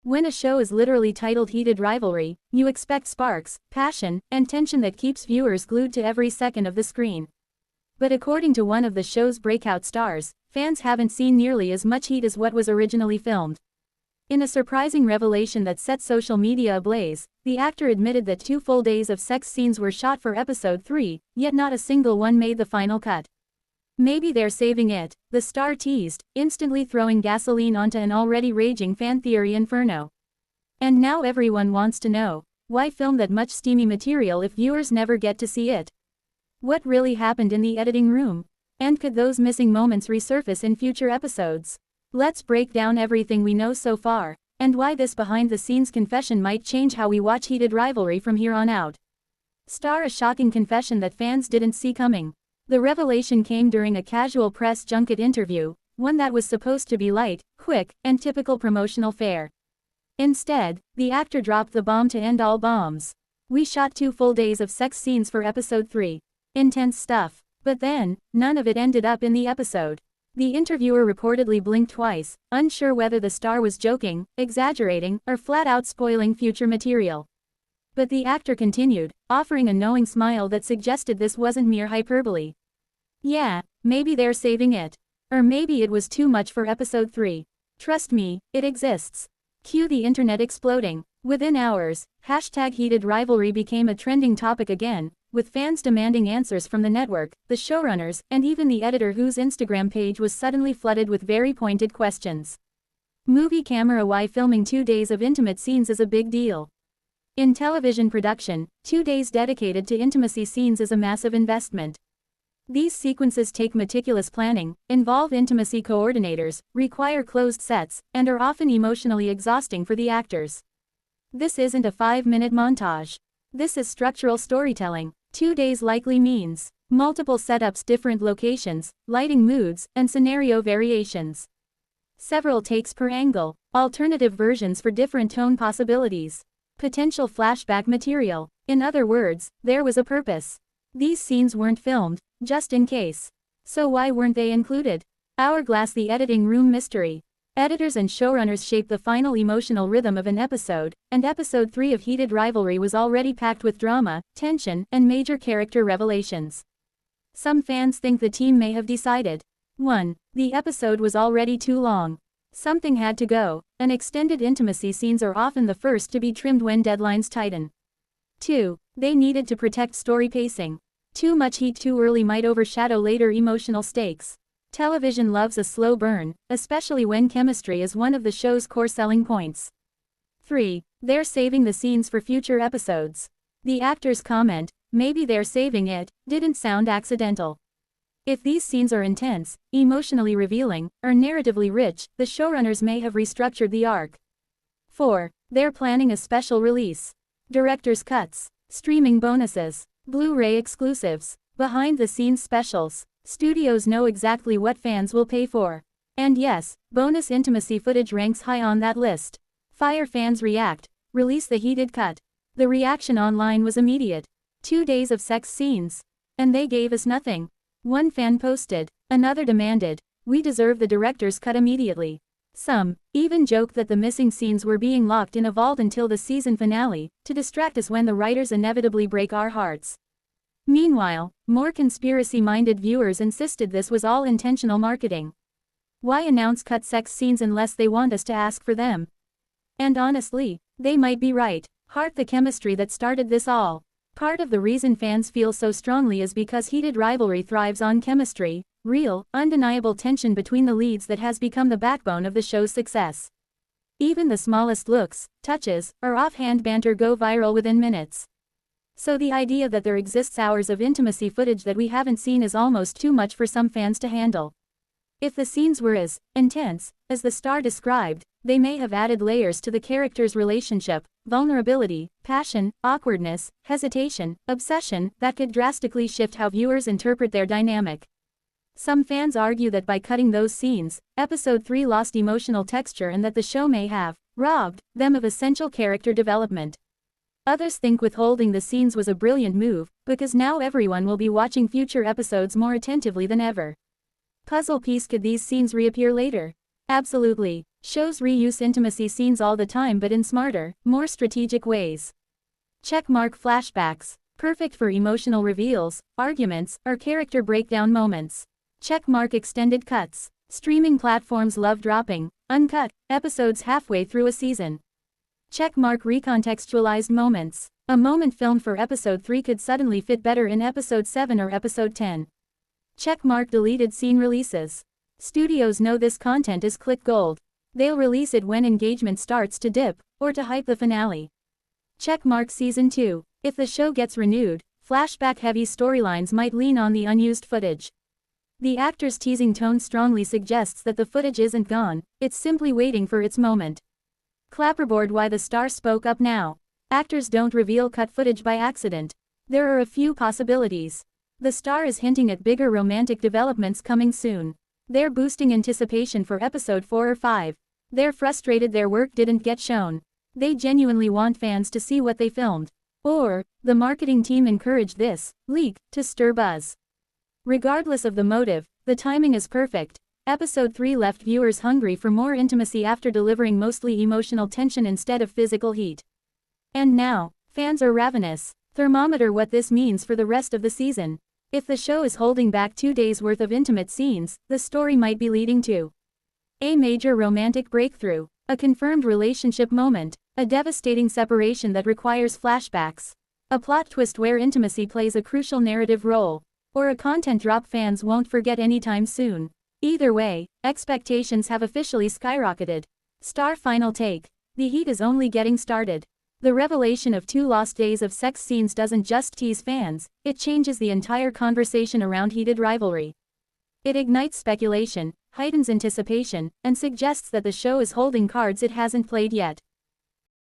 When a show is literally titled Heated Rivalry, you expect sparks, passion, and tension that keeps viewers glued to every second of the screen. But according to one of the show's breakout stars, fans haven't seen nearly as much heat as what was originally filmed. In a surprising revelation that set social media ablaze, the actor admitted that 2 full days of sex scenes were shot for episode 3, yet not a single one made the final cut. Maybe they're saving it, the star teased, instantly throwing gasoline onto an already raging fan theory inferno. And now everyone wants to know, why film that much steamy material if viewers never get to see it? What really happened in the editing room? And could those missing moments resurface in future episodes? Let's break down everything we know so far, and why this behind-the-scenes confession might change how we watch Heated Rivalry from here on out. A shocking confession that fans didn't see coming. The revelation came during a casual press junket interview, one that was supposed to be light, quick, and typical promotional fare. Instead, the actor dropped the bomb to end all bombs. "We shot 2 full days of sex scenes for episode 3. Intense stuff. But then, none of it ended up in the episode." The interviewer reportedly blinked twice, unsure whether the star was joking, exaggerating, or flat out spoiling future material. But the actor continued, offering a knowing smile that suggested this wasn't mere hyperbole. "Yeah, maybe they're saving it. Or maybe it was too much for episode 3. Trust me, it exists." Cue the internet exploding. Within hours, #Heated Rivalry became a trending topic again, with fans demanding answers from the network, the showrunners, and even the editor, whose Instagram page was suddenly flooded with very pointed questions. Movie camera: why filming 2 days of intimate scenes is a big deal. In television production, 2 days dedicated to intimacy scenes is a massive investment. These sequences take meticulous planning, involve intimacy coordinators, require closed sets, and are often emotionally exhausting for the actors. This isn't a 5-minute montage. This is structural storytelling. 2 days likely means multiple setups, different locations, lighting, moods, and scenario variations. Several takes per angle, alternative versions for different tone possibilities. Potential flashback material. In other words, there was a purpose. These scenes weren't filmed, just in case. So why weren't they included? Hourglass: the editing room mystery. Editors and showrunners shape the final emotional rhythm of an episode, and episode 3 of Heated Rivalry was already packed with drama, tension, and major character revelations. Some fans think the team may have decided. 1. The episode was already too long. Something had to go, and extended intimacy scenes are often the first to be trimmed when deadlines tighten. 2. They needed to protect story pacing. Too much heat too early might overshadow later emotional stakes. Television loves a slow burn, especially when chemistry is one of the show's core selling points. 3. They're saving the scenes for future episodes. The actor's comment, "maybe they're saving it," didn't sound accidental. If these scenes are intense, emotionally revealing, or narratively rich, the showrunners may have restructured the arc. 4. They're planning a special release. Director's cuts, streaming bonuses, Blu-ray exclusives, behind-the-scenes specials. Studios know exactly what fans will pay for. And yes, bonus intimacy footage ranks high on that list. Fire fans react. Release the heated cut. The reaction online was immediate. 2 days of sex scenes. And they gave us nothing. One fan posted. Another demanded, "We deserve the director's cut immediately." Some even joked that the missing scenes were being locked in a vault until the season finale, to distract us when the writers inevitably break our hearts. Meanwhile, more conspiracy-minded viewers insisted this was all intentional marketing. Why announce cut sex scenes unless they want us to ask for them? And honestly, they might be right. Heart: the chemistry that started this all. Part of the reason fans feel so strongly is because Heated Rivalry thrives on chemistry, real, undeniable tension between the leads that has become the backbone of the show's success. Even the smallest looks, touches, or offhand banter go viral within minutes. So the idea that there exists hours of intimacy footage that we haven't seen is almost too much for some fans to handle. If the scenes were as intense as the star described, they may have added layers to the characters' relationship, vulnerability, passion, awkwardness, hesitation, obsession, that could drastically shift how viewers interpret their dynamic. Some fans argue that by cutting those scenes, episode 3 lost emotional texture and that the show may have robbed them of essential character development. Others think withholding the scenes was a brilliant move, because now everyone will be watching future episodes more attentively than ever. Puzzle piece: could these scenes reappear later? Absolutely. Shows reuse intimacy scenes all the time but in smarter, more strategic ways. Checkmark flashbacks. Perfect for emotional reveals, arguments, or character breakdown moments. Checkmark extended cuts. Streaming platforms love dropping uncut episodes halfway through a season. Checkmark recontextualized moments. A moment filmed for episode 3 could suddenly fit better in episode 7 or episode 10. Checkmark deleted scene releases. Studios know this content is click gold. They'll release it when engagement starts to dip, or to hype the finale. Checkmark season 2. If the show gets renewed, flashback-heavy storylines might lean on the unused footage. The actor's teasing tone strongly suggests that the footage isn't gone, it's simply waiting for its moment. Clapperboard why the star spoke up now. Actors don't reveal cut footage by accident. There are a few possibilities. The star is hinting at bigger romantic developments coming soon. They're boosting anticipation for episode 4 or 5. They're frustrated their work didn't get shown. They genuinely want fans to see what they filmed. Or, the marketing team encouraged this leak to stir buzz. Regardless of the motive, the timing is perfect. Episode 3 left viewers hungry for more intimacy after delivering mostly emotional tension instead of physical heat. And now, fans are ravenous. Thermometer what this means for the rest of the season. If the show is holding back 2 days worth of intimate scenes, the story might be leading to a major romantic breakthrough, a confirmed relationship moment, a devastating separation that requires flashbacks, a plot twist where intimacy plays a crucial narrative role, or a content drop fans won't forget anytime soon. Either way, expectations have officially skyrocketed. Star final take. The heat is only getting started. The revelation of 2 lost days of sex scenes doesn't just tease fans, it changes the entire conversation around Heated Rivalry. It ignites speculation, heightens anticipation, and suggests that the show is holding cards it hasn't played yet.